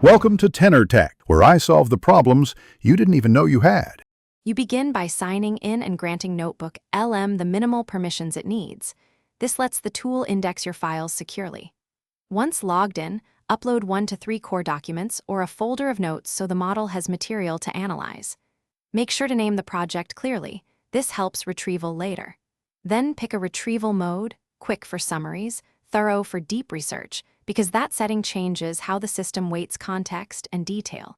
Welcome to Tenor Tech, where I solve the problems you didn't even know you had. You begin by signing in and granting NotebookLM the minimal permissions it needs. This lets the tool index your files securely. Once logged in, upload 1 to 3 core documents or a folder of notes so the model has material to analyze. Make sure to name the project clearly. This helps retrieval later. Then pick a retrieval mode, quick for summaries, thorough for deep research, because that setting changes how the system weights context and detail.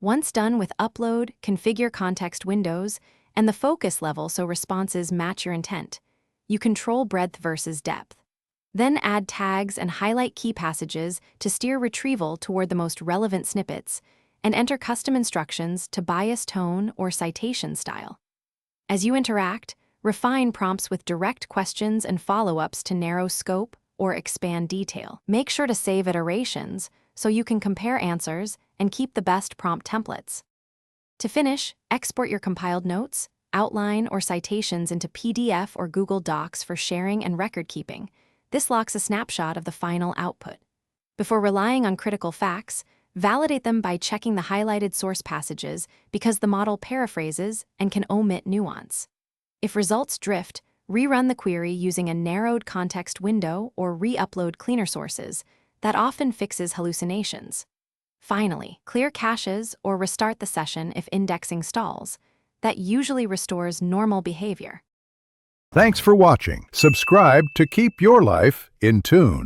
Once done with upload, configure context windows, and the focus level so responses match your intent. You control breadth versus depth. Then add tags and highlight key passages to steer retrieval toward the most relevant snippets, and enter custom instructions to bias tone or citation style. As you interact, refine prompts with direct questions and follow-ups to narrow scope or expand detail. Make sure to save iterations so you can compare answers and keep the best prompt templates. To finish, export your compiled notes, outline, or citations into PDF or Google Docs for sharing and record keeping. This locks a snapshot of the final output. Before relying on critical facts, validate them by checking the highlighted source passages because the model paraphrases and can omit nuance. If results drift, rerun the query using a narrowed context window or re-upload cleaner sources. That often fixes hallucinations. Finally, clear caches or restart the session if indexing stalls. That usually restores normal behavior. Thanks for watching. Subscribe to keep your life in tune.